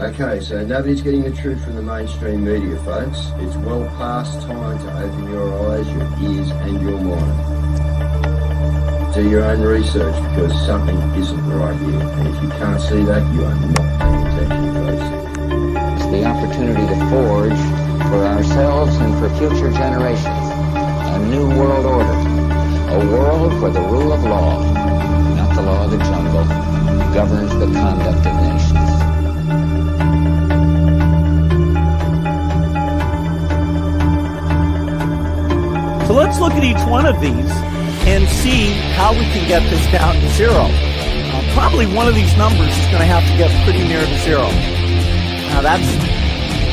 Okay, so nobody's getting the truth from the mainstream media, folks. It's well past time to open your eyes, your ears and your mind. Do your own research because something isn't right here. And if you can't see that, you are not paying attention, folks. It's the opportunity to forge for ourselves and for future generations a new world order. A world where the rule of law, not the law of the jungle, governs the conduct of nations. So let's look at each one of these and see how we can get this down to zero. Probably one of these numbers is going to have to get pretty near to zero. Now that's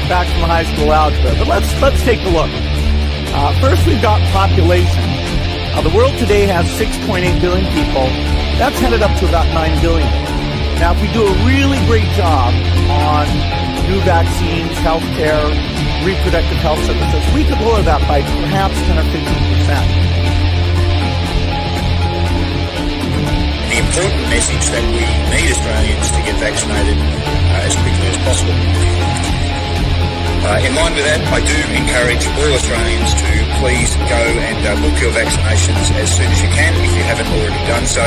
back from high school algebra, but let's take a look. First, we've got population. The world today has 6.8 billion people. That's headed up to about 9 billion. Now, if we do a really great job on new vaccines, healthcare, reproductive health services, we could lower that by perhaps 10 or 15%. The important message that we need Australians to get vaccinated as quickly as possible. In line with that, I do encourage all Australians to please go and book your vaccinations as soon as you can if you haven't already done so.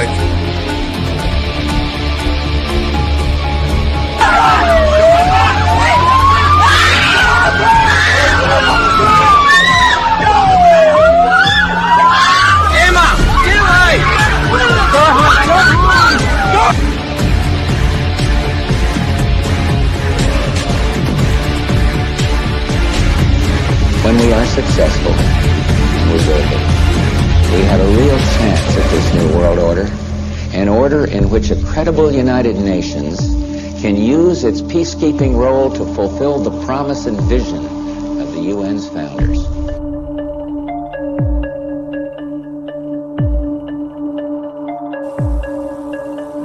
Emma, get away! When we are successful, we will be. We have a real chance at this new world order, an order in which a credible United Nations can use its peacekeeping role to fulfill the promise and vision of the UN's founders.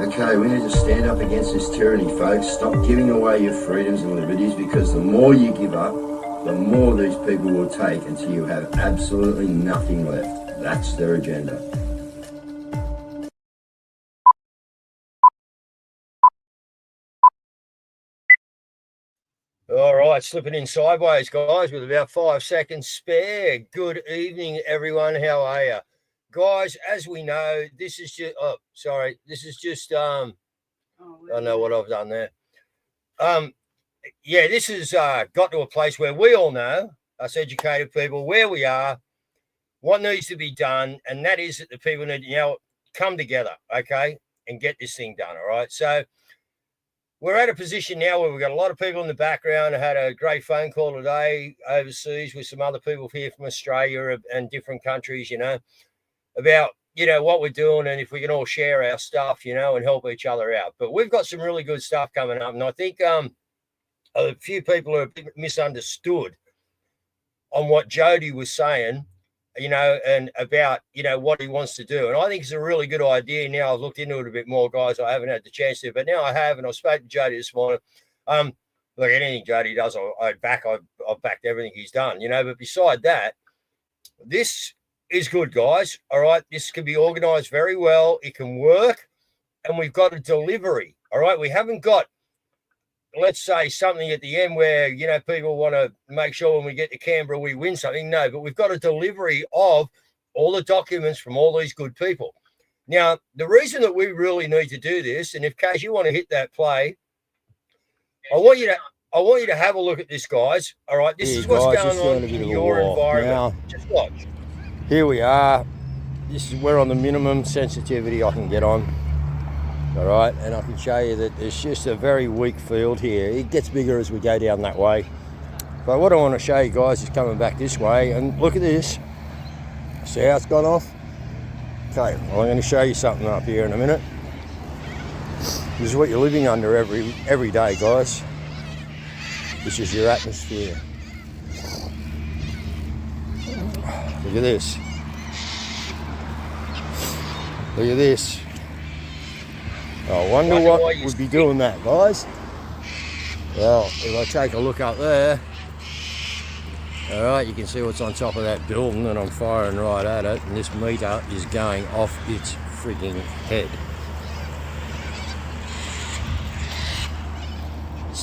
Okay, we need to stand up against this tyranny, folks. Stop giving away your freedoms and liberties because the more you give up, the more these people will take until you have absolutely nothing left. That's their agenda. All right, slipping in sideways, guys, with about 5 seconds spare. Good evening, everyone. How are you? Guys, as we know, this is just, I know what I've done there. Yeah, this has got to a place where we all know, us educated people, where we are, what needs to be done, and that is that the people need to now come together, okay, and get this thing done, all right? So we're at a position now where we've got a lot of people in the background. I had a great phone call today overseas with some other people here from Australia and different countries, you know, about, you know, what we're doing and if we can all share our stuff, you know, and help each other out. But we've got some really good stuff coming up, and I think a few people are a bit misunderstood on what Jody was saying, you know, and about, you know, what he wants to do. And I think it's a really good idea. Now I've looked into it a bit more, guys. I haven't had the chance to, but now I have, and I spoke to Jody this morning. Look, anything Jody does, I've backed everything he's done, you know. But beside that, this is good, guys. All right, this can be organised very well. It can work, and we've got a delivery. All right, we haven't got, let's say, something at the end where, you know, people want to make sure when we get to Canberra we win something. No, but we've got a delivery of all the documents from all these good people. Now, the reason that we really need to do this, and if Caz, you want to hit that play, I want you to have a look at this, guys. All right, this is what's going on in your environment. Now, just watch. Here we are. We're on the minimum sensitivity I can get on. All right, and I can show you that there's just a very weak field here. It gets bigger as we go down that way. But what I want to show you guys is coming back this way, and look at this. See how it's gone off? Okay, well, I'm going to show you something up here in a minute. This is what you're living under every day, guys. This is your atmosphere. Look at this. Look at this. I wonder what would be doing that, guys. Well, if I take a look up there, all right, you can see what's on top of that building, and I'm firing right at it, and this meter is going off its frigging head.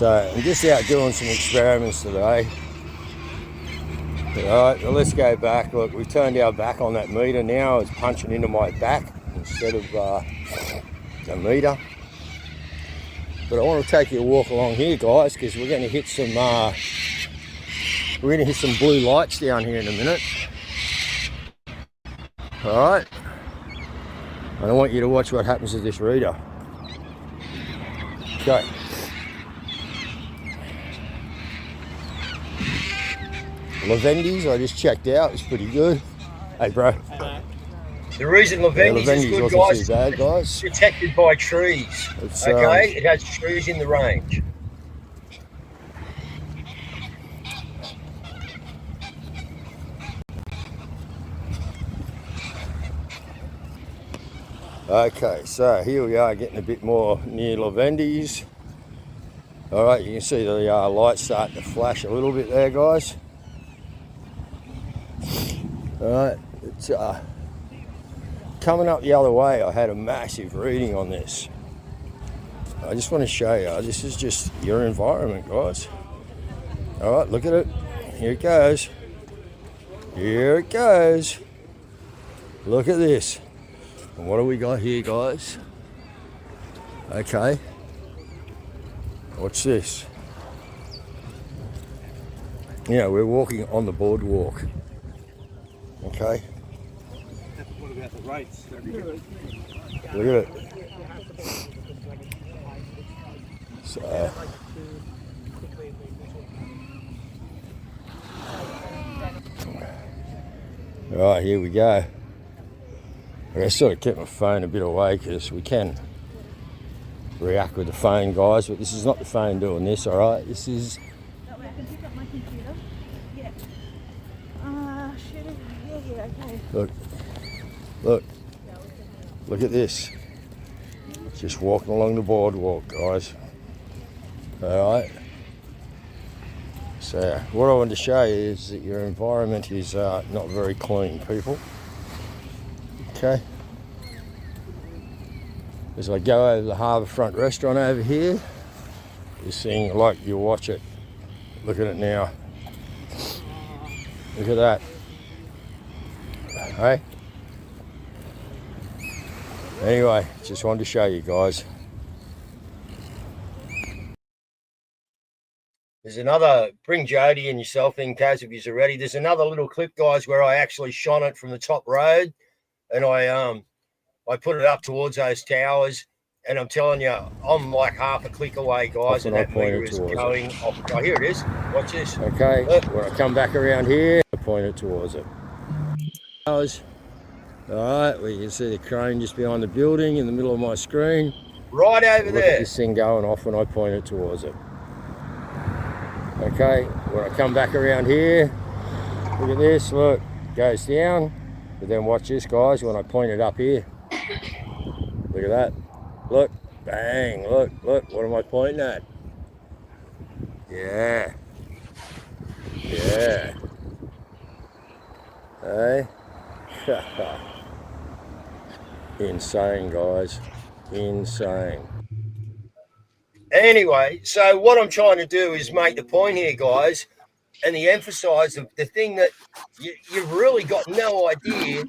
So I'm just out doing some experiments today. Alright, well, let's go back. Look, we've turned our back on that meter now. It's punching into my back instead of the meter. But I want to take you a walk along here, guys, because we're going to hit some blue lights down here in a minute. Alright. And I want you to watch what happens to this reader. Okay. Lavendi's I just checked out. It's pretty good. Hey, bro. The reason Lavendi's is good, guys, too bad, guys. It's protected by trees. It's, okay, it has trees in the range. Okay, so here we are getting a bit more near Lavendi's. All right, you can see the lights starting to flash a little bit there, guys. All right, it's coming up the other way. I had a massive reading on this. I just want to show you, this is just your environment, guys. All right, look at it. Here it goes. Here it goes. Look at this. And what do we got here, guys? Okay. What's this? Yeah, we're walking on the boardwalk. Okay. What about the rights? Look at it. So, right, here we go. I sort of kept my phone a bit away because we can react with the phone, guys, but this is not the phone doing this, all right? This is... I can pick up my computer. Yeah. Okay. Look at this. Just walking along the boardwalk, guys. All right. So what I want to show you is that your environment is not very clean, people. Okay. As I go over the Harbourfront restaurant over here, you're seeing, like, you watch it. Look at it now. Look at that. Hey. Anyway, just wanted to show you guys. There's another, bring Jody and yourself in, Caz, if you're ready. There's another little clip, guys, where I actually shone it from the top road, and I put it up towards those towers, and I'm telling you, I'm like half a click away, guys, and that meter is going off. Oh, here it is. Watch this. Okay, when I come back around here, I point it towards it. Towers. All right, well, you can see the crane just behind the building in the middle of my screen. Right over Look there. at this thing going off when I point it towards it. Okay, when I come back around here, look at this, look, it goes down. But then watch this, guys, when I point it up here. Look at that. Look, bang, look, what am I pointing at? Yeah. Yeah. Hey? Insane, guys. Insane. Anyway, so what I'm trying to do is make the point here, guys, and the emphasize the thing that you've really got no idea.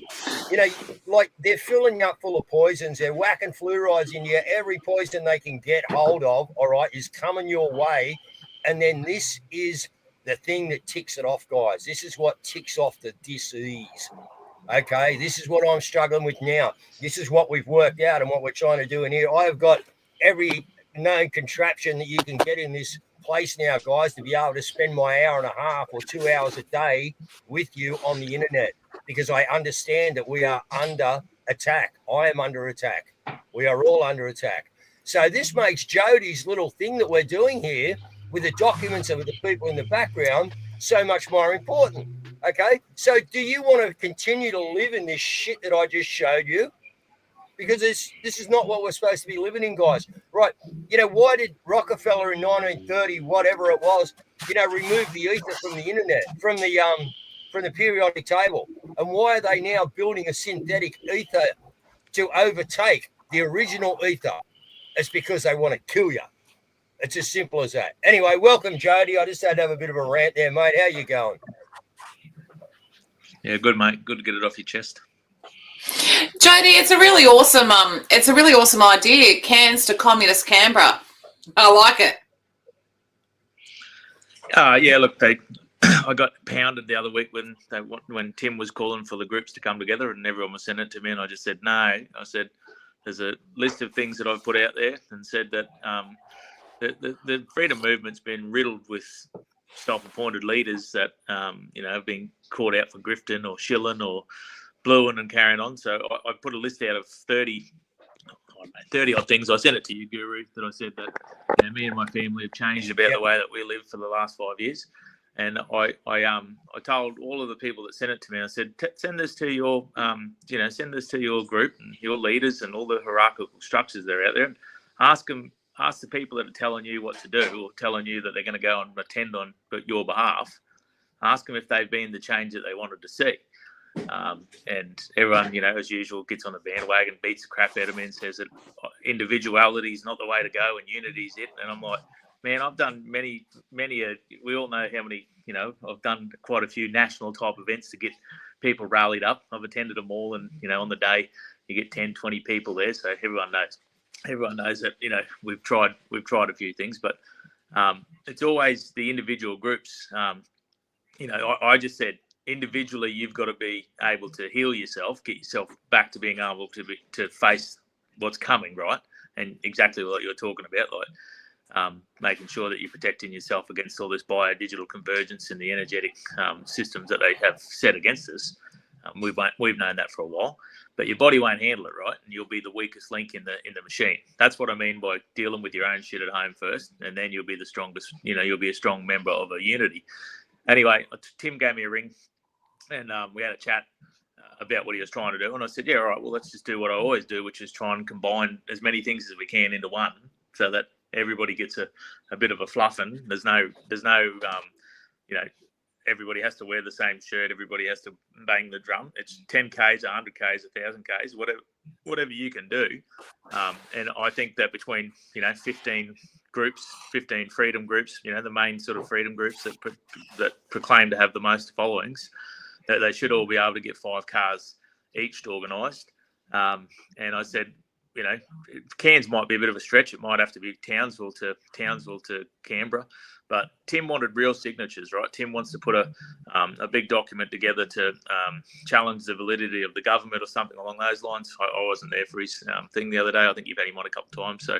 You know, like, they're filling you up full of poisons. They're whacking fluorides in you. Every poison they can get hold of, all right, is coming your way. And then this is the thing that ticks it off, guys. This is what ticks off the disease. Okay, this is what I'm struggling with now. This is what we've worked out and what we're trying to do in here. I have got every known contraption that you can get in this place now, guys, to be able to spend my hour and a half or 2 hours a day with you on the internet, because I understand that we are under attack. I am under attack. We are all under attack. So this makes Jody's little thing that we're doing here with the documents of the people in the background so much more important. Okay, so do you want to continue to live in this shit that I just showed you? Because this is not what we're supposed to be living in, guys. Right? You know, why did Rockefeller in 1930, whatever it was, you know, remove the ether from the internet, from the periodic table? And why are they now building a synthetic ether to overtake the original ether? It's because they want to kill you. It's as simple as that. Anyway, welcome, Jody. I just had to have a bit of a rant there, mate. How you going? Yeah, good, mate. Good to get it off your chest. Jody, it's a really awesome idea. Cairns to communist Canberra. I like it. Yeah, look, I got pounded the other week when Tim was calling for the groups to come together, and everyone was sending it to me, and I just said no. I said there's a list of things that I've put out there, and said that the freedom movement's been riddled with self-appointed leaders that have been caught out for grifting or shilling or blueing and carrying on. So I put a list out of 30 odd things. I sent it to you, Guru, that I said that me and my family have changed about the way that we live for the last 5 years. And I told all of the people that sent it to me, I said, send this to your send this to your group and your leaders and all the hierarchical structures that are out there, and ask the people that are telling you what to do or telling you that they're going to go and attend on your behalf. Ask them if they've been the change that they wanted to see. And everyone, as usual, gets on the bandwagon, beats the crap out of me and says that individuality is not the way to go and unity is it. And I'm like, man, I've done many, we all know how many, I've done quite a few national type events to get people rallied up. I've attended them all, and, on the day you get 10, 20 people there. So everyone knows that, we've tried a few things, but it's always the individual groups. I just said, individually, you've got to be able to heal yourself, get yourself back to being able to face what's coming, right? And exactly what you're talking about, like making sure that you're protecting yourself against all this biodigital convergence and the energetic systems that they have set against us. We've known that for a while, but your body won't handle it, right? And you'll be the weakest link in the machine. That's what I mean by dealing with your own shit at home first, and then you'll be the strongest. You'll be a strong member of a unity. Anyway, Tim gave me a ring, and we had a chat about what he was trying to do. And I said, yeah, all right, well, let's just do what I always do, which is try and combine as many things as we can into one, so that everybody gets a bit of a fluffing. There's no everybody has to wear the same shirt. Everybody has to bang the drum. It's 10Ks, 100Ks, 1,000Ks, whatever you can do. And I think that between, 15 groups, 15 freedom groups, the main sort of freedom groups that proclaim to have the most followings, that they should all be able to get 5 cars each organised. And I said, Cairns might be a bit of a stretch. It might have to be Townsville to Canberra. But Tim wanted real signatures, right? Tim wants to put a big document together to challenge the validity of the government or something along those lines. I wasn't there for his thing the other day. I think you've had him on a couple of times. So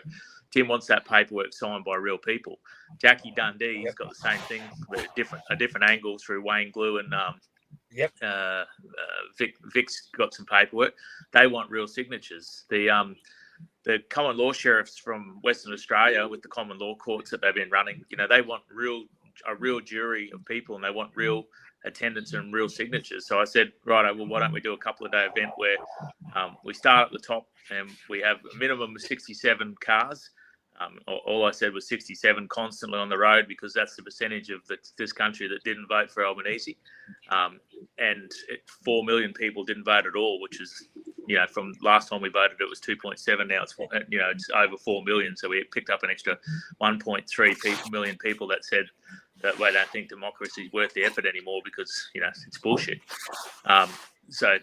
Tim wants that paperwork signed by real people. Jackie Dundee's got the same thing, but a different angle through Wayne Glue and Vic's got some paperwork. They want real signatures. The common law sheriffs from Western Australia with the common law courts that they've been running, they want a real jury of people, and they want real attendance and real signatures. So I said, right, well, why don't we do a couple of day event where we start at the top and we have a minimum of 67 cars. All I said was 67 constantly on the road, because that's the percentage of this country that didn't vote for Albanese. And 4 million people didn't vote at all, which is, from last time we voted, it was 2.7. Now it's over 4 million. So we picked up an extra 1.3 million people that said that they don't think democracy is worth the effort anymore because, it's bullshit. So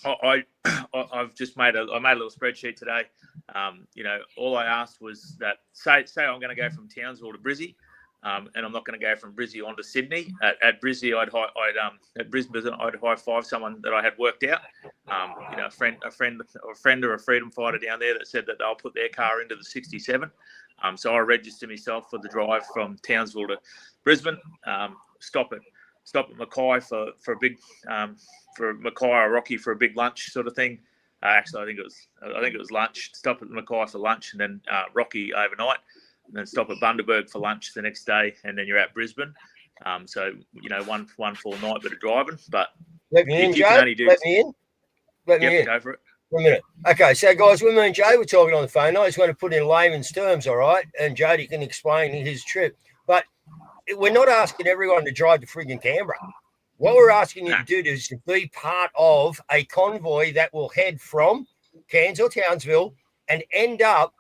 I've just made a little spreadsheet today. All I asked was that say I'm going to go from Townsville to Brizzy, and I'm not going to go from Brizzy on to Sydney. At Brizzy, at Brisbane, I'd high five someone that I had worked out. A friend or a freedom fighter down there that said that they'll put their car into the 67. So I registered myself for the drive from Townsville to Brisbane. Stop at Mackay for a big for Mackay or Rocky for a big lunch sort of thing. Actually, I think it was lunch. Stop at Mackay for lunch, and then Rocky overnight, and then stop at Bundaberg for lunch the next day, and then you're at Brisbane. So one full night bit of driving. But let me in, Joe. Let me in. Go for it. 1 minute. Okay, so guys, when me and Jay were talking on the phone, I just want to put in layman's terms, all right? And Jody can explain his trip. But we're not asking everyone to drive to friggin' Canberra. What we're asking you to do is to be part of a convoy that will head from Cairns or Townsville and end up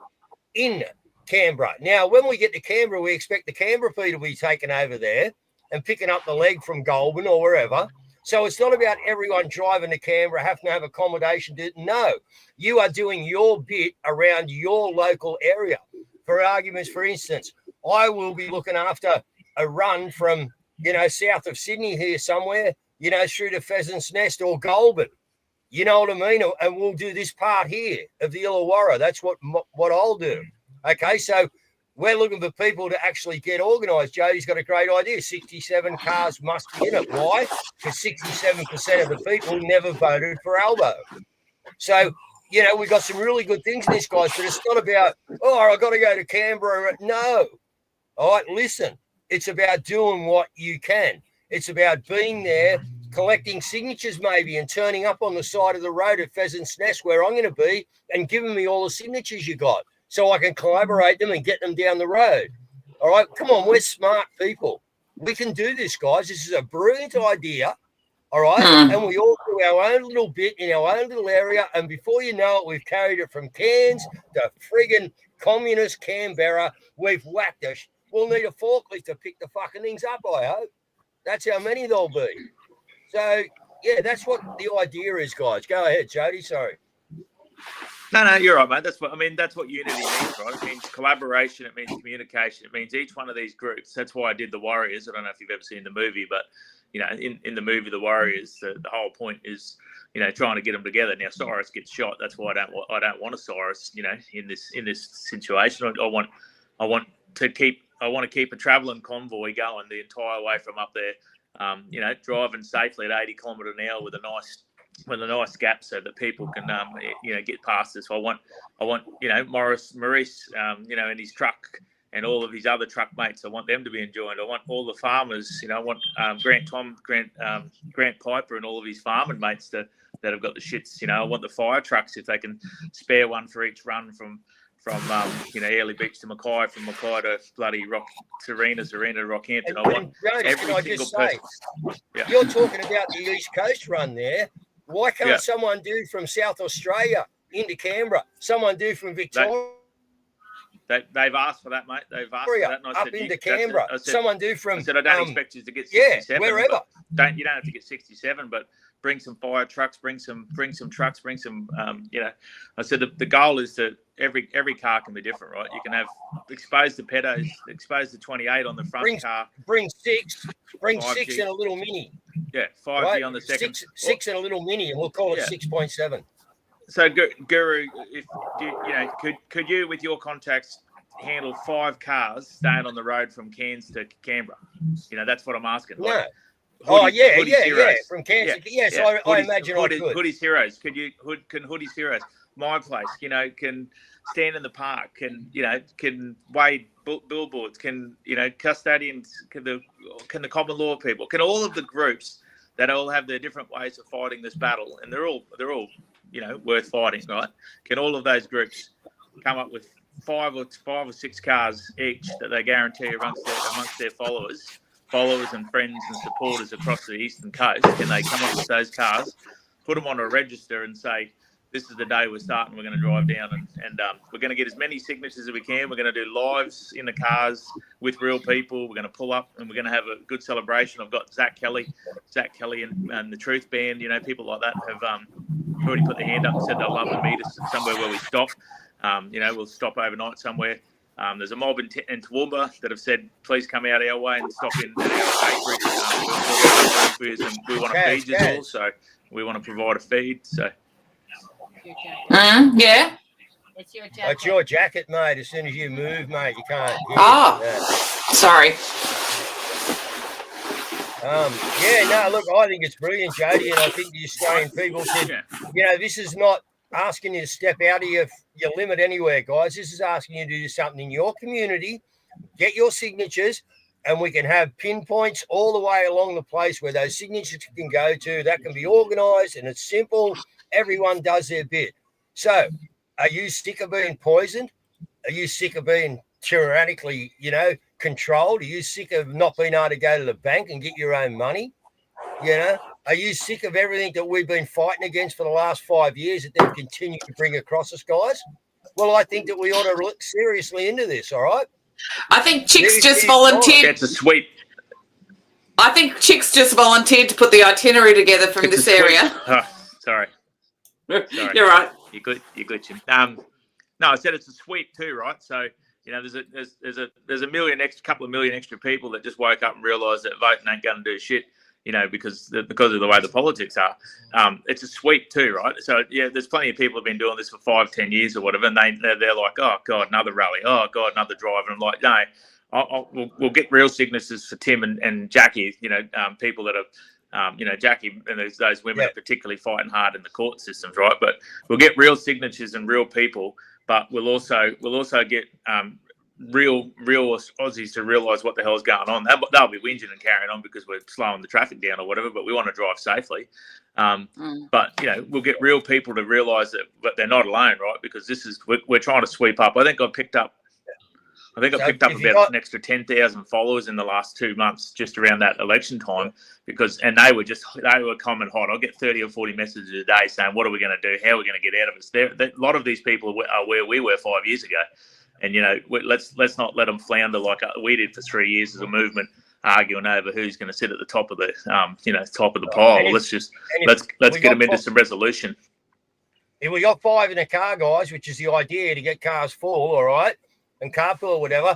in Canberra. Now, when we get to Canberra, we expect the Canberra people to be taken over there and picking up the leg from Goulburn or wherever. So it's not about everyone driving to Canberra, having to have accommodation. No, you are doing your bit around your local area. For arguments, for instance, I will be looking after a run from, south of Sydney here somewhere, through to Pheasant's Nest or Goulburn. You know what I mean? And we'll do this part here of the Illawarra. That's what I'll do. Okay, so we're looking for people to actually get organised. Jody's got a great idea. 67 cars must be in it. Why? Because 67% of the people never voted for Albo. So, we've got some really good things in this, guys, but it's not about, I've got to go to Canberra. No. All right, listen. It's about doing what you can. It's about being there, collecting signatures maybe, and turning up on the side of the road at Pheasant's Nest where I'm going to be and giving me all the signatures you got so I can collaborate them and get them down the road. All right, come on, we're smart people. We can do this, guys. This is a brilliant idea, all right? And we all do our own little bit in our own little area, and before you know it, we've carried it from Cairns to friggin' communist Canberra. We've whacked us. We'll need a forklift to pick the fucking things up, I hope. That's how many there'll be. So, yeah, that's what the idea is, guys. Go ahead, Jody. Sorry. No, you're right, mate. That's what unity means, right? It means collaboration. It means communication. It means each one of these groups. That's why I did the Warriors. I don't know if you've ever seen the movie, but in the movie The Warriors, the whole point is trying to get them together. Now Cyrus gets shot. That's why I don't want a Cyrus. In this situation, I want to keep a travelling convoy going the entire way from up there. Driving safely at 80 kilometres an hour with a nice gap so that people can get past us. I want Maurice in his truck and all of his other truck mates. I want them to be enjoying. I want all the farmers. I want Grant Piper and all of his farming mates that have got the shits. I want the fire trucks if they can spare one for each run from Airlie Beach to Mackay, from Mackay to bloody Serena to Rockhampton. I want every single person. Yeah. You're talking about the East Coast run there. Why can't someone do from South Australia into Canberra? Someone do from Victoria? They've asked for that, mate. They've asked for that. And I up said, into Canberra. Someone do from. I said, I don't expect you to get 67. Wherever. You don't have to get 67, but bring some fire trucks, bring some trucks, bring some. I said the goal is that every car can be different, right? You can have exposed to pedos, exposed to 28 on the front car. Bring six in a little mini. Yeah, 5G on the second. Six in a little mini, and we'll call it 6.7. So, Guru, if could you, with your contacts, handle 5 cars staying on the road from Cairns to Canberra? That's what I'm asking. No. Hoodie's Heroes. From Cairns. Yes, I imagine I could. Hoodie's Heroes. Can Hoodie's Heroes? My place, can stand in the park, can wave billboards, can custodians, can the common law people, can all of the groups that all have their different ways of fighting this battle, and they're all worth fighting, right? Can all of those groups come up with 5 or 6 cars each that they guarantee amongst their followers and friends and supporters across the eastern coast? Can they come up with those cars, put them on a register, and say, this is the day we're starting, we're going to drive down and we're going to get as many signatures as we can. We're going to do lives in the cars with real people. We're going to pull up and we're going to have a good celebration. I've got Zach Kelly and the Truth Band, people like that have already put their hand up and said they'll love to meet us somewhere where we stop. We'll stop overnight somewhere. There's a mob in Toowoomba that have said, please come out our way and stop in at our bakery. We want to feed you all, so we want to provide a feed. So. Yeah. It's your jacket. It's your jacket, mate. As soon as you move, mate, you can't. Sorry. Look, I think it's brilliant, Jody, and I think the Australian people said, this is not asking you to step out of your limit anywhere, guys. This is asking you to do something in your community, get your signatures, and we can have pinpoints all the way along the place where those signatures can go to. That can be organised, and it's simple. Everyone does their bit. So, are you sick of being poisoned? Are you sick of being tyrannically, controlled? Are you sick of not being able to go to the bank and get your own money? Are you sick of everything that we've been fighting against for the last 5 years that they've continued to bring across us, guys? well, I think that we ought to look seriously into this, all right? I think Chicks just volunteered. It's a sweep. I think Chicks just volunteered to put the itinerary together from this area. Oh, sorry. You're right. You're glitching. No, I said it's a sweep too, right? So there's a million couple of million extra people that just woke up and realised that voting ain't going to do shit, because of the way the politics are. It's a sweep too, right? So yeah, there's plenty of people who've been doing this for 5-10 years or whatever, and they're like, oh god, another rally, oh god, another drive, and I'm like, no. We'll get real signatures for Tim and Jackie, people that are, Jackie and those women are particularly fighting hard in the court systems, right? But we'll get real signatures and real people, but we'll also get real Aussies to realise what the hell's going on. They'll be whinging and carrying on because we're slowing the traffic down or whatever, but we want to drive safely. But we'll get real people to realise that they're not alone, right? Because we're trying to sweep up. I think I picked up about an extra 10,000 followers in the last 2 months just around that election time and they were comment hot. I'll get 30 or 40 messages a day saying, what are we going to do? How are we going to get out of it? A lot of these people are where we were 5 years ago. And, let's not let them flounder like we did for 3 years as a movement, arguing over who's going to sit at the top of the, top of the pile. Let's get them into some resolution. If we got 5 in a car, guys, which is the idea to get cars full, all right, and carpool or whatever,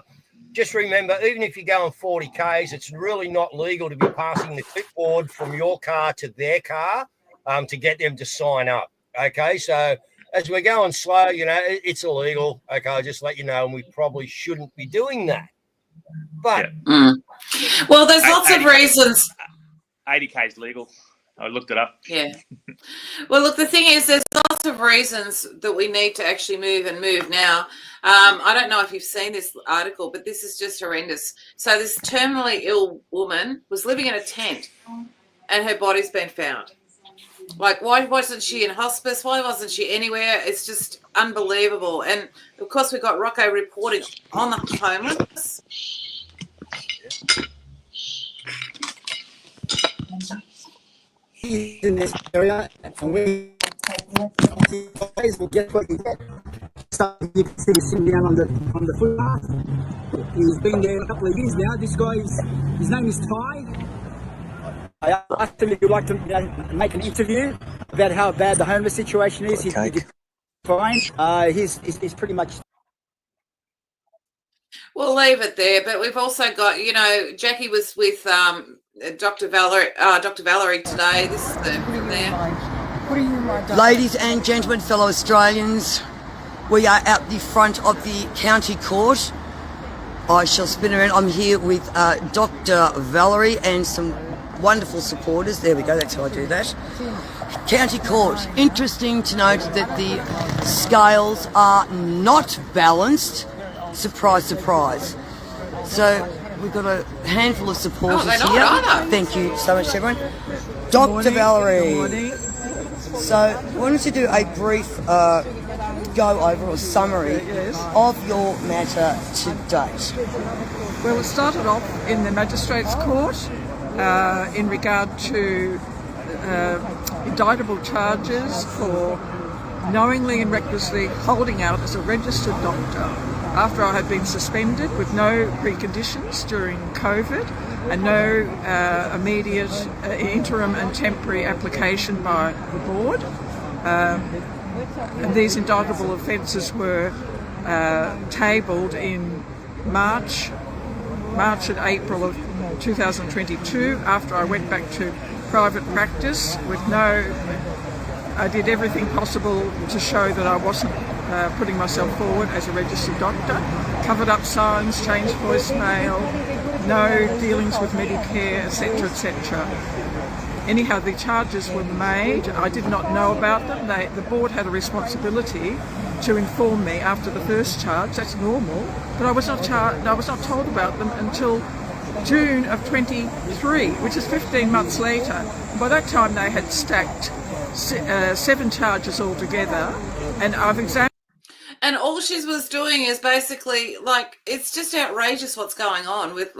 just remember, even if you're going 40 Ks, it's really not legal to be passing the clipboard from your car to their car to get them to sign up. Okay, so as we're going slow, it's illegal. Okay, I'll just let you know, and we probably shouldn't be doing that. But well, there's lots of reasons. 80K is legal. I looked it up. Yeah. Well, look, the thing is, there's lots of reasons that we need to actually move now. I don't know if you've seen this article, but this is just horrendous. So this terminally ill woman was living in a tent and her body's been found. Like, why wasn't she in hospice? Why wasn't she anywhere? It's just unbelievable. And, of course, we've got Rocco reporting on the homeless. He's in this area, and we will get what you get. So you can see him sitting down on the footpath. He's been there a couple of years now. This guy, his name is Ty. I asked him if he'd like to make an interview about how bad the homeless situation is. He's fine. He's pretty much. We'll leave it there, but we've also got, Jackie was with Dr. Valerie today. This is from there. Ladies and gentlemen, fellow Australians, we are at the front of the county court. I shall spin around. I'm here with Dr. Valerie and some wonderful supporters. There we go, that's how I do that. County court. Interesting to note that the scales are not balanced. Surprise, surprise. So we've got a handful of supporters here. Thank you so much, everyone. Dr. Valerie. So I wanted to do a brief go over or summary of your matter to date. Well, it started off in the Magistrates Court in regard to indictable charges for knowingly and recklessly holding out as a registered doctor after I had been suspended with no preconditions during COVID and no immediate interim and temporary application by the board. And these indictable offences were tabled in March and April of 2022 after I went back to private practice I did everything possible to show that I wasn't putting myself forward as a registered doctor, covered up signs, changed voicemail, no dealings with Medicare, etc., etc. Anyhow, the charges were made. I did not know about them. The board had a responsibility to inform me after the first charge. That's normal, but I was not told about them until June of 23, which is 15 months later. By that time, they had stacked 7 charges altogether, and I've examined. And all she was doing is basically, it's just outrageous what's going on with,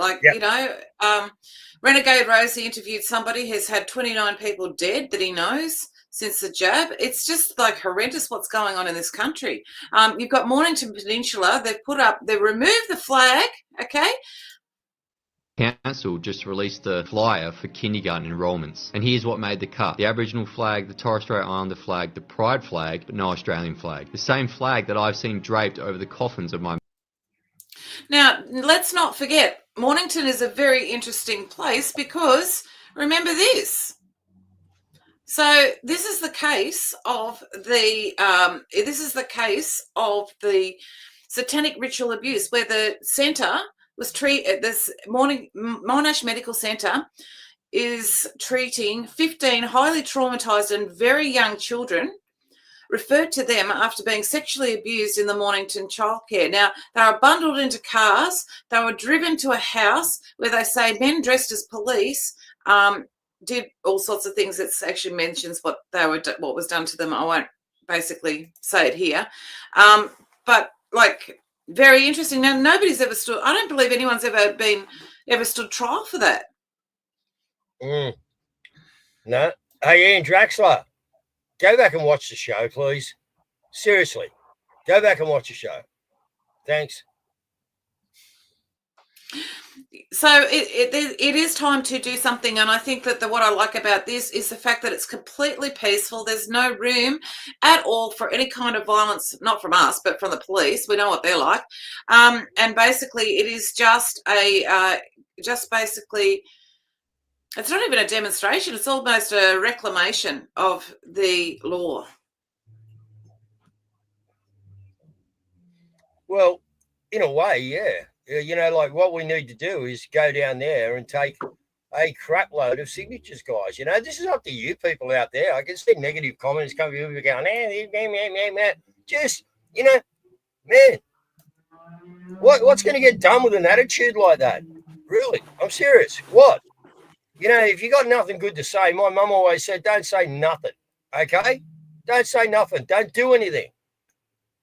Renegade Rosie interviewed somebody who's had 29 people dead that he knows. since the jab. It's just like horrendous what's going on in this country. You've got Mornington Peninsula. They've removed the flag, okay? Council just released the flyer for kindergarten enrolments, and here's what made the cut: the Aboriginal flag, the Torres Strait Islander flag, the Pride flag, but no Australian flag. The same flag that I've seen draped over the coffins of my... Now, let's not forget, Mornington is a very interesting place because, remember this. So this is the case of the satanic ritual abuse, where the centre was this Monash Medical Centre is treating 15 highly traumatised and very young children, referred to them after being sexually abused in the Mornington childcare. Now, they were bundled into cars. They were driven to a house where they say men dressed as police did all sorts of things. It actually mentions what was done to them. I won't basically say it here. But like, very interesting. Now, nobody's ever stood, I don't believe anyone's ever stood trial for that. No. Hey, Ian Draxler, go back and watch the show, please. Seriously, go back and watch the show. Thanks. So it is time to do something, and I think that what I like about this is the fact that it's completely peaceful. There's no room at all for any kind of violence, not from us, but from the police. We know what they're like, and basically it is just basically, it's not even a demonstration. It's almost a reclamation of the law. Well, in a way, yeah. You know, like what we need to do is go down there and take a crap load of signatures, guys. You know, this is up to you people out there. I can see negative comments coming over going, just, you know, man, what's going to get done with an attitude like that? Really? I'm serious. What? You know, if you got nothing good to say, my mum always said, don't say nothing, okay? Don't say nothing. Don't do anything,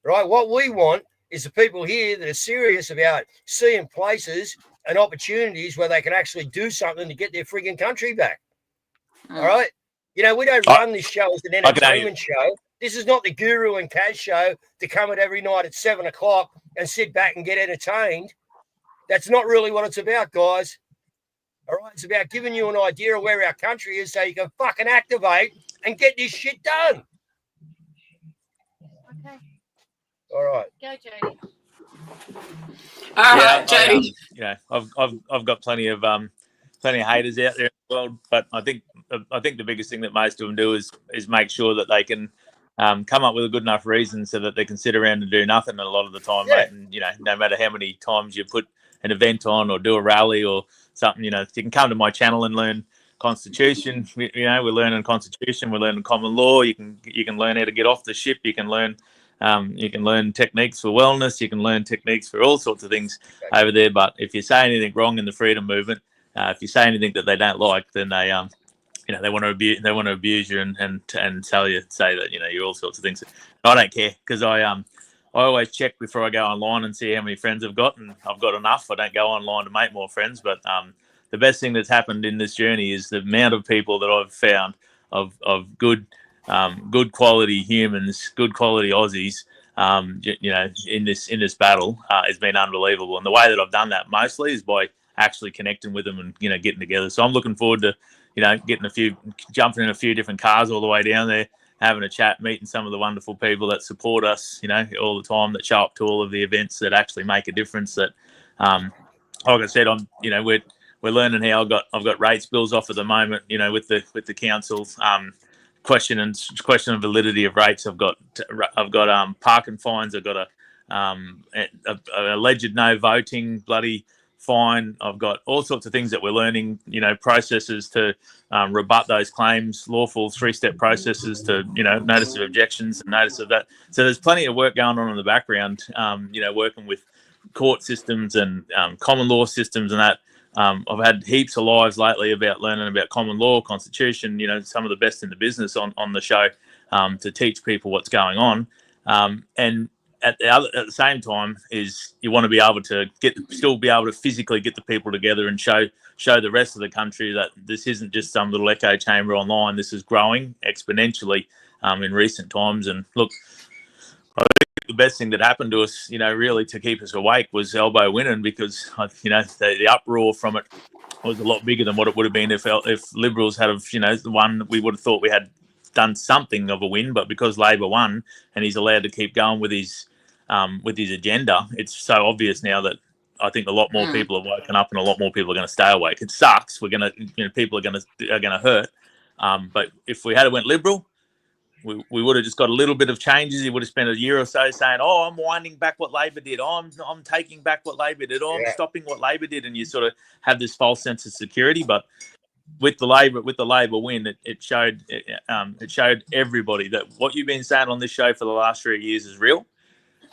right? What we want is the people here that are serious about seeing places and opportunities where they can actually do something to get their frigging country back. All right? You know, we don't run this show as an entertainment show. This is not the Guru and Caz show to come at every night at 7 o'clock and sit back and get entertained. That's not really what it's about, guys. All right? It's about giving you an idea of where our country is so you can fucking activate and get this shit done. Okay. All right. Go, Jody. All right, Jody. You know, I've got plenty of haters out there in the world, but I think the biggest thing that most of them do is make sure that they can come up with a good enough reason so that they can sit around and do nothing a lot of the time, mate. And you know, no matter how many times you put an event on or do a rally or something, you know, you can come to my channel and learn Constitution. You know, we're learning Constitution, we're learning common law. You can learn how to get off the ship. You can learn techniques for wellness. You can learn techniques for all sorts of things over there. But if you say anything wrong in the freedom movement, if you say anything that they don't like, then they they want to abuse you and say that, you know, you're all sorts of things. I don't care, because I always check before I go online and see how many friends I've got, and I've got enough. I don't go online to make more friends, but the best thing that's happened in this journey is the amount of people that I've found of good quality humans, good quality Aussies, you know, in this battle has been unbelievable. And the way that I've done that mostly is by actually connecting with them and, you know, getting together. So I'm looking forward to, you know, jumping in a few different cars all the way down there, having a chat, meeting some of the wonderful people that support us, you know, all the time, that show up to all of the events, that actually make a difference. That, like I said, we're learning how I've got rates bills off at the moment, you know, with the council. Question of validity of rates. I've got parking fines. I've got a alleged no voting bloody fine. I've got all sorts of things that we're learning, you know, processes to rebut those claims, lawful 3-step processes to, you know, notice of objections and notice of that. So there's plenty of work going on in the background, you know, working with court systems and common law systems and that. I've had heaps of lives lately about learning about common law, Constitution, you know, some of the best in the business on the show, to teach people what's going on. And at the same time, is you want to be able to still be able to physically get the people together and show the rest of the country that this isn't just some little echo chamber online. This is growing exponentially in recent times. And look, I think the best thing that happened to us, really to keep us awake was Elbow winning, because the uproar from it was a lot bigger than what it would have been if Liberals had won. We would have thought we had done something of a win, but because Labor won and he's allowed to keep going with his agenda, it's so obvious now that I think a lot more people have woken up and a lot more people are going to stay awake. It sucks. We're going to people are going to hurt. But if we had went Liberal, we would have just got a little bit of changes. He would have spent a year or so saying, "Oh, I'm winding back what Labor did. Oh, I'm taking back what Labor did. Oh, I'm stopping what Labor did," and you sort of have this false sense of security. But with the Labor win, it showed everybody that what you've been saying on this show for the last 3 years is real.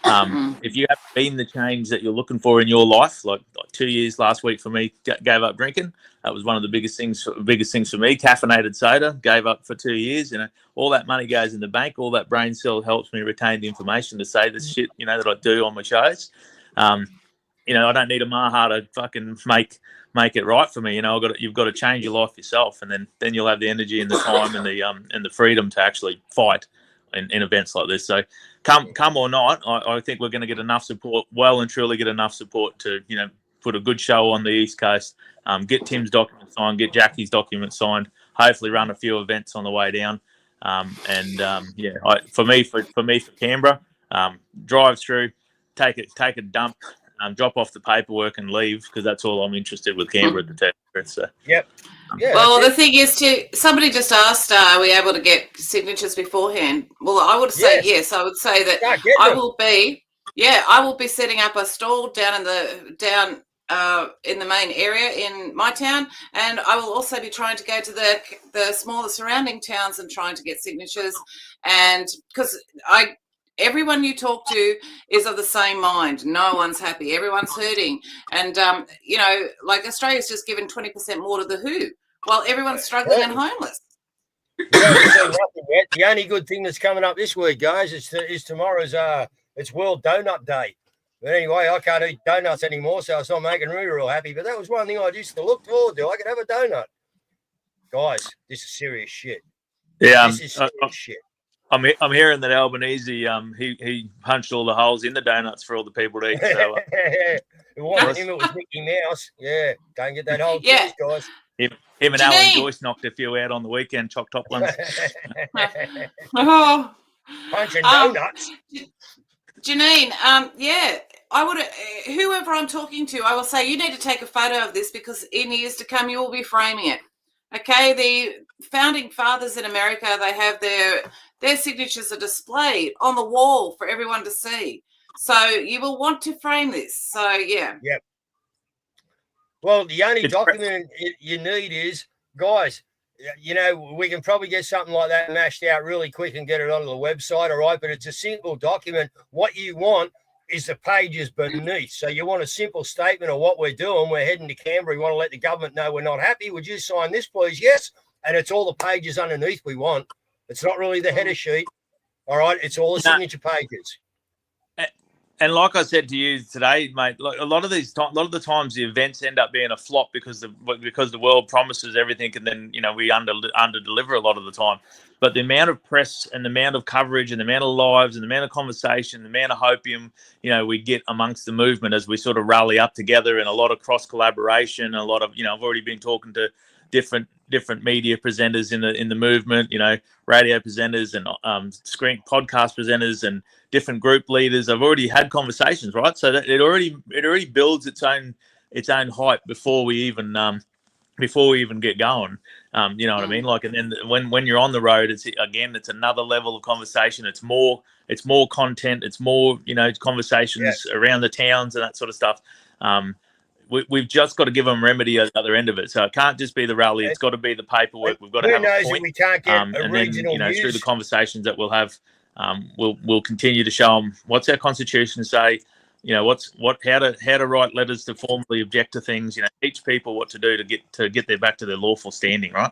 If you haven't been the change that you're looking for in your life, like 2 years last week for me, gave up drinking. That was one of the biggest things for me. Caffeinated soda, gave up for 2 years. All that money goes in the bank. All that brain cell helps me retain the information to say this shit, that I do on my shows. I don't need a maha to fucking make it right for me. You've got to change your life yourself, and then you'll have the energy and the time and the freedom to actually fight in events like this. So come or not, I think we're going to get enough support, well and truly get enough support to put a good show on the East Coast, get Tim's document signed, get Jackie's document signed, hopefully run a few events on the way down. For Canberra, drive through, take a dump, drop off the paperwork and leave, because that's all I'm interested with Canberra at the test. So. Yep. Yeah, well, the thing is, somebody just asked, are we able to get signatures beforehand? Well, I would say yes. I would say that I will be setting up a stall down in the main area in my town, and I will also be trying to go to the smaller surrounding towns and trying to get signatures, and because everyone you talk to is of the same mind. No one's happy. Everyone's hurting. And, like Australia's just given 20% more to the WHO while everyone's struggling and homeless. We haven't seen nothing yet. The only good thing that's coming up this week, guys, is tomorrow's it's World Donut Day. But anyway, I can't eat donuts anymore, so it's not making me real happy. But that was one thing I used to look forward to. I could have a donut. Guys, this is serious shit. Yeah, this is serious shit. I'm hearing that Albanese, he punched all the holes in the donuts for all the people to eat. So, it wasn't him, it was Mickey Mouse. Yeah, don't get that whole cheese, guys. Him and Alan Joyce knocked a few out on the weekend, chock top ones. Punching donuts. Janine, I would, whoever I'm talking to, I will say you need to take a photo of this, because in years to come you will be framing it. Okay, the founding fathers in America, they have their signatures are displayed on the wall for everyone to see. So you will want to frame this. So, yeah. Yep. Well, the only document you need is, guys, we can probably get something like that mashed out really quick and get it onto the website, all right? But it's a simple document. What you want is the pages beneath. So you want a simple statement of what we're doing. We're heading to Canberra. We want to let the government know we're not happy. Would you sign this, please? Yes. And it's all the pages underneath we want. It's not really the header sheet. All right. It's all the signature pages. And like I said to you today, mate, like a lot of the times the events end up being a flop because the world promises everything, and then we under deliver a lot of the time. But the amount of press and the amount of coverage and the amount of lives and the amount of conversation, the amount of hopium we get amongst the movement as we sort of rally up together, and a lot of cross collaboration, a lot of I've already been talking to different media presenters in the movement, radio presenters and screen podcast presenters and different group leaders. I've already had conversations, right? So that it already builds its own hype before we even get going. You know what I mean? Like, and then when you're on the road, it's another level of conversation. It's more content. It's more conversations around the towns and that sort of stuff. We've just got to give them remedy at the other end of it. So it can't just be the rally. It's got to be the paperwork. We've got to have a point. We can't get and then through the conversations that we'll have, we'll continue to show them what's our constitution say. How to write letters to formally object to things. Teach people what to do to get their back to their lawful standing, right?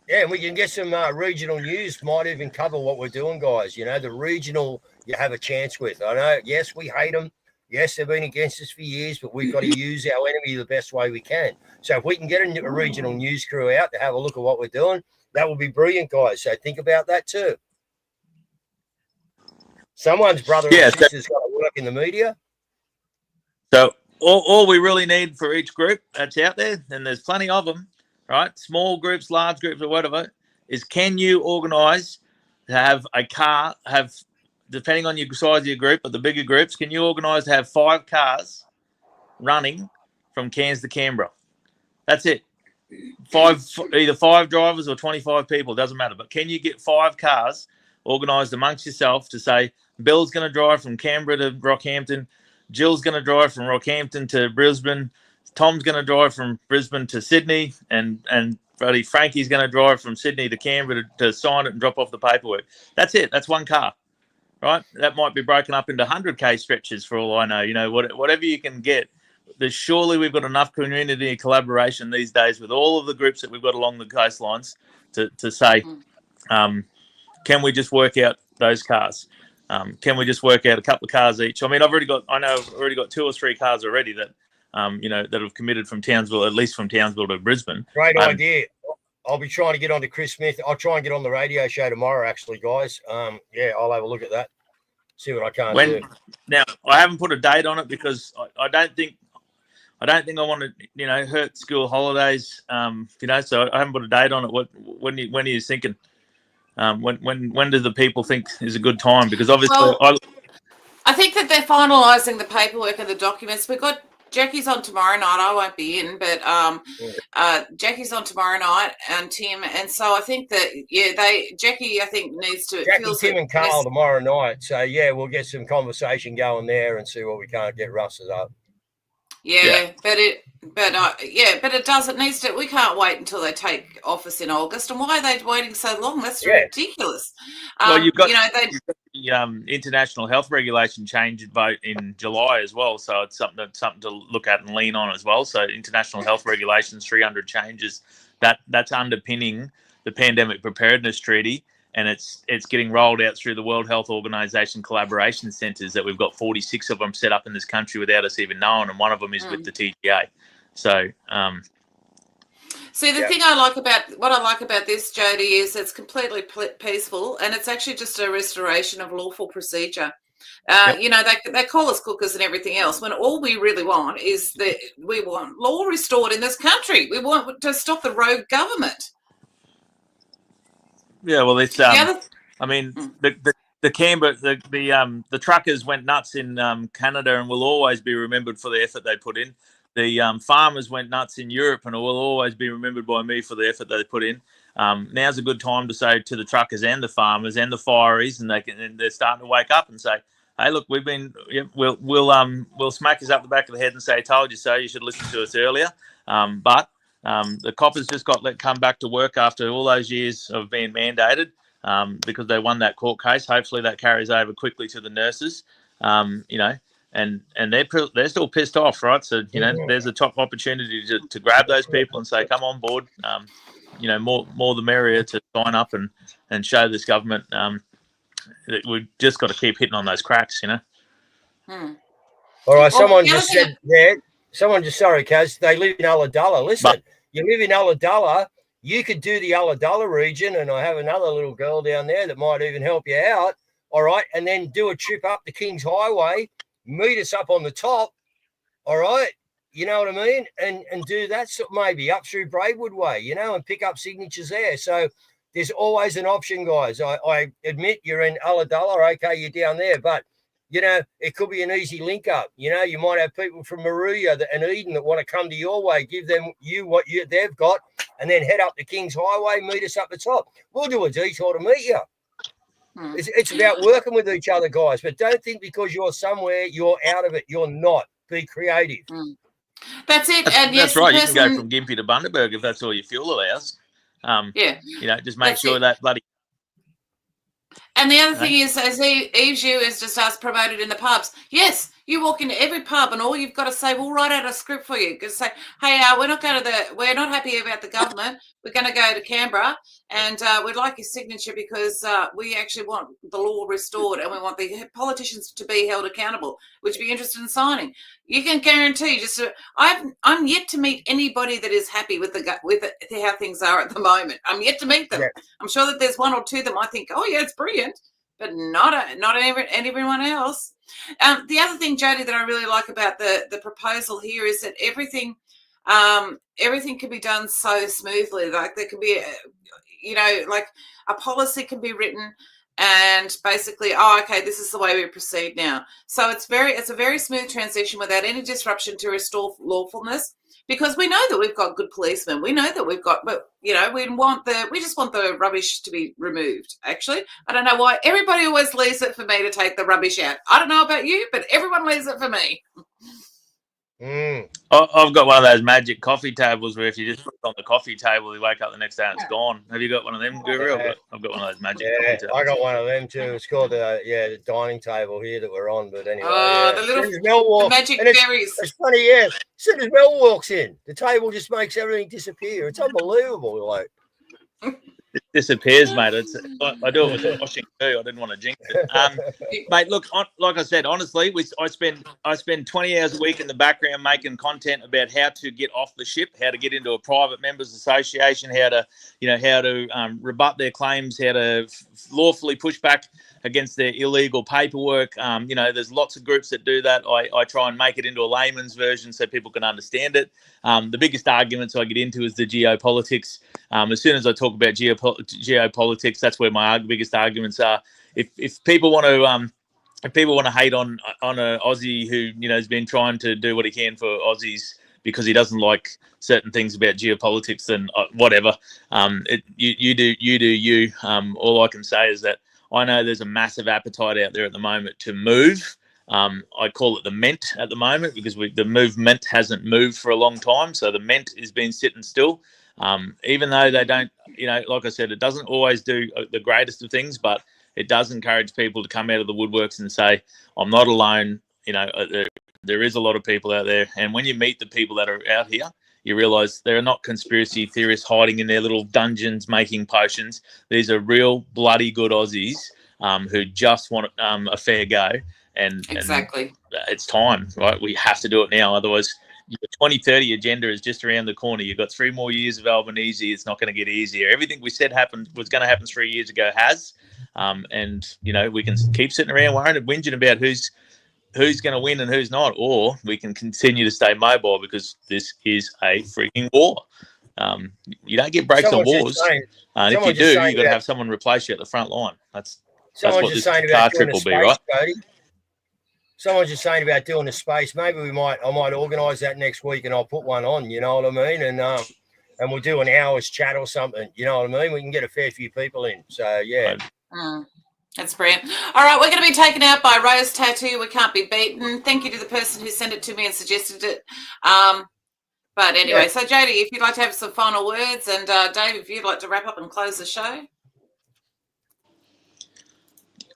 Yeah, and we can get some regional news. Might even cover what we're doing, guys. The regional you have a chance with. I know, yes, we hate them. Yes, they've been against us for years, but we've got to use our enemy the best way we can. So if we can get a regional news crew out to have a look at what we're doing, that will be brilliant, guys. So think about that too. Someone's brother or sister's got to work in the media. So all we really need for each group that's out there, and there's plenty of them, right? Small groups, large groups, or whatever, is can you organise to have a car, depending on your size of your group, but the bigger groups, can you organise to have 5 cars running from Cairns to Canberra? That's it. Either 5 drivers or 25 people, doesn't matter. But can you get 5 cars organised amongst yourself to say, Bill's going to drive from Canberra to Rockhampton, Jill's going to drive from Rockhampton to Brisbane, Tom's going to drive from Brisbane to Sydney, and Frankie's going to drive from Sydney to Canberra to sign it and drop off the paperwork. That's it. That's one car. Right, that might be broken up into 100k stretches for all I know. You know, whatever you can get. Surely we've got enough community collaboration these days with all of the groups that we've got along the coastlines to say, can we just work out those cars? Can we just work out a couple of cars each? I mean, I've already got 2 or 3 cars already that that have committed from Townsville, at least from Townsville to Brisbane. Great idea. I'll be trying to get on to Chris Smith. I'll try and get on the radio show tomorrow, actually, guys. Yeah, I'll have a look at that. See what I can do. Now, I haven't put a date on it because I don't think I want to, hurt school holidays. So I haven't put a date on it. When are you thinking? When do the people think is a good time? Because obviously, I think that they're finalising the paperwork and the documents. We've got Jackie's on tomorrow night. I won't be in, but Jackie's on tomorrow night and Tim. And so I think that, Jackie, I think, needs to... Jackie, Tim and Carl tomorrow night. So, yeah, we'll get some conversation going there and see what we can't get rusted up. But it does. It needs to. We can't wait until they take office in August. And why are they waiting so long? That's ridiculous. Well, you've got the international health regulation change vote in July as well, so it's something to look at and lean on as well. So international health regulations, 300 changes that's underpinning the pandemic preparedness treaty. And it's getting rolled out through the World Health Organization collaboration centres that we've got 46 of them set up in this country without us even knowing, and one of them is with the TGA. So, see, the thing I like about this, Jody, is it's completely peaceful, and it's actually just a restoration of lawful procedure. They call us cookers and everything else, when all we really want is that we want law restored in this country. We want to stop the rogue government. Yeah, well, it's I mean, the Canberra, the truckers went nuts in Canada and will always be remembered for the effort they put in. The farmers went nuts in Europe and will always be remembered by me for the effort they put in. Now's a good time to say to the truckers and the farmers and the fireys, and they're starting to wake up and say, "Hey, look, we'll smack us up the back of the head and say, 'Told you so. You should listen to us earlier.'" But the coppers just got let come back to work after all those years of being mandated because they won that court case. Hopefully that carries over quickly to the nurses, and they're still pissed off, right? So, there's a top opportunity to grab those people and say, come on board, more the merrier to sign up and show this government that we've just got to keep hitting on those cracks, All right, someone just said there. Sorry, Caz, they live in Ulladulla. Listen, you live in Ulladulla, you could do the Ulladulla region, and I have another little girl down there that might even help you out, all right, and then do a trip up the King's Highway, meet us up on the top, all right, you know what I mean, and do that maybe up through Braidwood Way, and pick up signatures there. So there's always an option, guys. I admit you're in Ulladulla, okay, you're down there, but it could be an easy link up. You might have people from Maruya and Eden that want to come to your way, give them what they've got, and then head up the King's Highway, meet us up the top. We'll do a detour to meet you. It's about working with each other, guys. But don't think because you're somewhere, you're out of it. You're not. Be creative. That's it. That's right. You can go from Gympie to Bundaberg if that's all your fuel allows. Just make sure that bloody... And the other thing is, as Eve's you is just us promoted in the pubs. Yes, You walk into every pub and all you've got to say, we'll write out a script for you. Just say, hey, we're not happy about the government. We're going to go to Canberra and we'd like your signature because we actually want the law restored and we want the politicians to be held accountable. Would you be interested in signing? You can guarantee I'm yet to meet anybody that is happy with how things are at the moment. I'm yet to meet them. Yeah. I'm sure that there's one or two that might think, oh yeah, it's brilliant, but not everyone else. The other thing, Jody, that I really like about the proposal here is that everything can be done so smoothly. Like there can be, like a policy can be written and basically, okay, this is the way we proceed now. So it's a very smooth transition without any disruption to restore lawfulness. Because we know that we've got good policemen. We know that we've got, but we just want the rubbish to be removed. Actually, I don't know why everybody always leaves it for me to take the rubbish out. I don't know about you, but everyone leaves it for me. I've got one of those magic coffee tables where if you just put it on the coffee table, you wake up the next day and it's gone. Have you got one of them, Guru? I've got one of those magic coffee tables. I got one of them too. It's called the dining table here that we're on. But anyway, the little magic berries. It's funny, yeah. As soon as Mel walks in, the table just makes everything disappear. It's unbelievable, like. It disappears, mate. I do it with the washing too. I didn't want to jinx it, mate. Look, like I said, honestly, I spend 20 hours a week in the background making content about how to get off the ship, how to get into a private members association, how to rebut their claims, how to lawfully push back against their illegal paperwork. There's lots of groups that do that. I try and make it into a layman's version so people can understand it. The biggest arguments I get into is the geopolitics. As soon as I talk about geopolitics, that's where my biggest arguments are. If people want to hate on a Aussie who has been trying to do what he can for Aussies because he doesn't like certain things about geopolitics, then whatever. You do you. All I can say is that I know there's a massive appetite out there at the moment to move. I call it the ment at the moment because the movement hasn't moved for a long time. So the ment has been sitting still. Even though they don't, like I said, it doesn't always do the greatest of things, but it does encourage people to come out of the woodworks and say, I'm not alone. There is a lot of people out there. And when you meet the people that are out here, you realize they're not conspiracy theorists hiding in their little dungeons making potions. These are real bloody good Aussies who just want a fair go. And exactly, and it's time, right? We have to do it now. Otherwise, the 2030 agenda is just around the corner. You've got 3 more years of Albanese. It's not going to get easier. Everything we said was going to happen 3 years ago has. We can keep sitting around worrying and whinging about who's going to win and who's not, or we can continue to stay mobile because this is a freaking war. You don't get breaks on wars. And if you do, you've got to have someone replace you at the front line. That's what this car trip will be, right? Someone's just saying about doing the space. Maybe I might organise that next week and I'll put one on, you know what I mean? And we'll do an hour's chat or something, you know what I mean? We can get a fair few people in. So, yeah. That's brilliant. All right, we're going to be taken out by Rose Tattoo. We can't be beaten. Thank you to the person who sent it to me and suggested it. But anyway, So Jody, if you'd like to have some final words, and Dave, if you'd like to wrap up and close the show.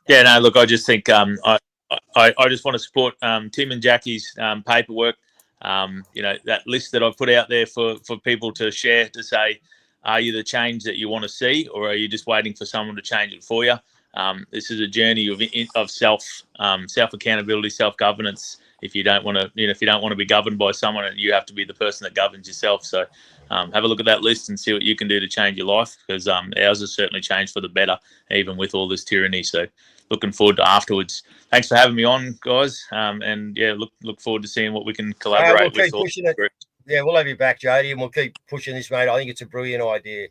Yeah, no, look, I just think I just want to support Tim and Jackie's paperwork. That list that I've put out there for people to share to say, are you the change that you want to see, or are you just waiting for someone to change it for you? This is a journey of self accountability, self governance. If you don't want to be governed by someone, you have to be the person that governs yourself. So have a look at that list and see what you can do to change your life, because ours has certainly changed for the better, even with all this tyranny. So looking forward to afterwards. Thanks for having me on, guys. Look forward to seeing what we can collaborate with. Yeah, we'll have you back, Jody, and we'll keep pushing this, mate. I think it's a brilliant idea.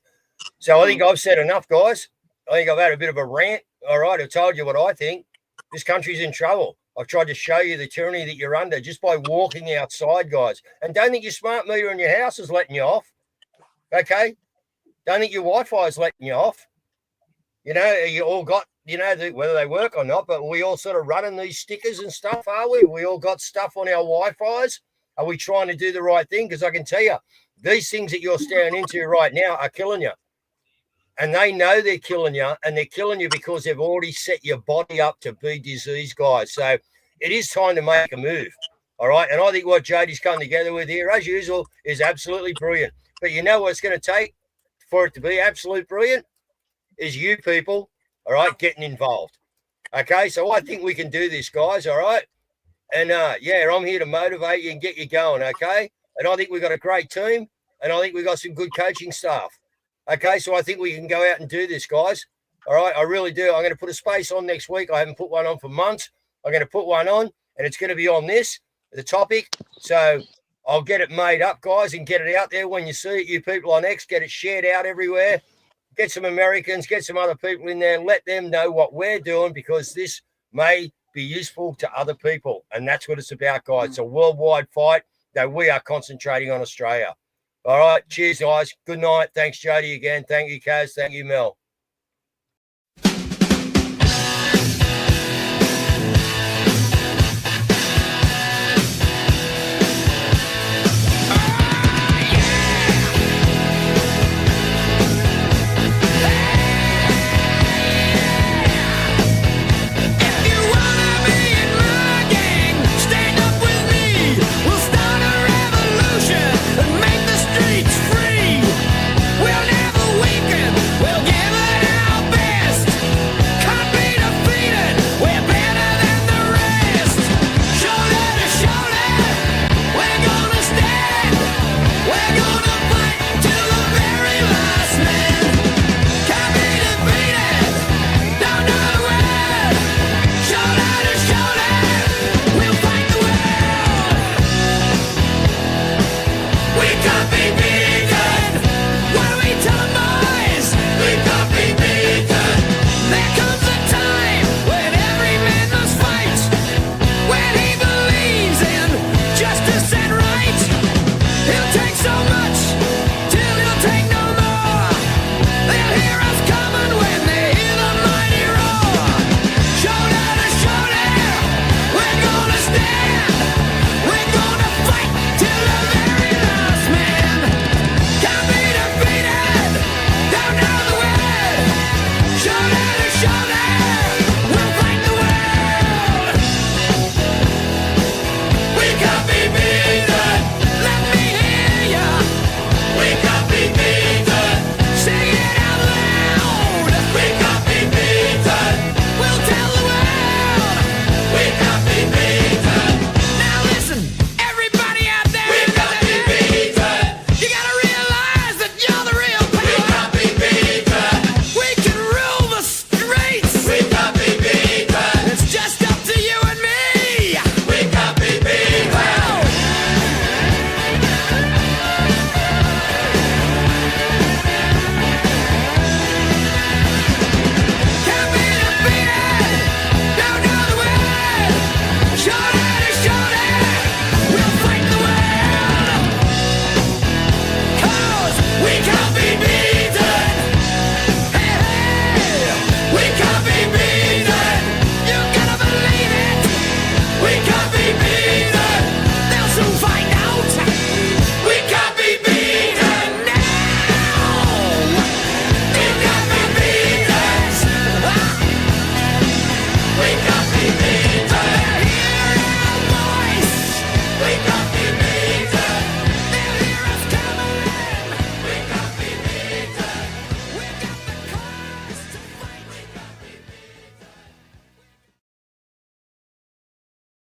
So I think I've said enough, guys. I think I've had a bit of a rant. All right, I've told you what I think. This country's in trouble. I've tried to show you the tyranny that you're under just by walking outside, guys. And don't think your smart meter in your house is letting you off. Okay? Don't think your Wi-Fi is letting you off. You all got, whether they work or not, but we all sort of running these stickers and stuff, are we? We all got stuff on our Wi-Fis. Are we trying to do the right thing? Because I can tell you, these things that you're staring into right now are killing you. And they know they're killing you, and they're killing you because they've already set your body up to be diseased, guys. So it is time to make a move. All right. And I think what Jody's come together with here, as usual, is absolutely brilliant. But you know what it's going to take for it to be absolute brilliant is you people, all right, getting involved. Okay. So I think we can do this, guys. All right. And yeah, I'm here to motivate you and get you going. Okay. And I think we've got a great team, and I think we've got some good coaching staff. Okay. So I think we can go out and do this, guys. All right. I really do. I'm going to put a space on next week. I haven't put one on for months. I'm going to put one on, and it's going to be on this, the topic. So I'll get it made up, guys, and get it out there when you see it. You people on X, get it shared out everywhere. Get some Americans, get some other people in there. Let them know what we're doing, because this may be useful to other people. And that's what it's about, guys. It's a worldwide fight that we are concentrating on Australia. All right. Cheers, guys. Good night. Thanks, Jody, again. Thank you, Caz. Thank you, Mel.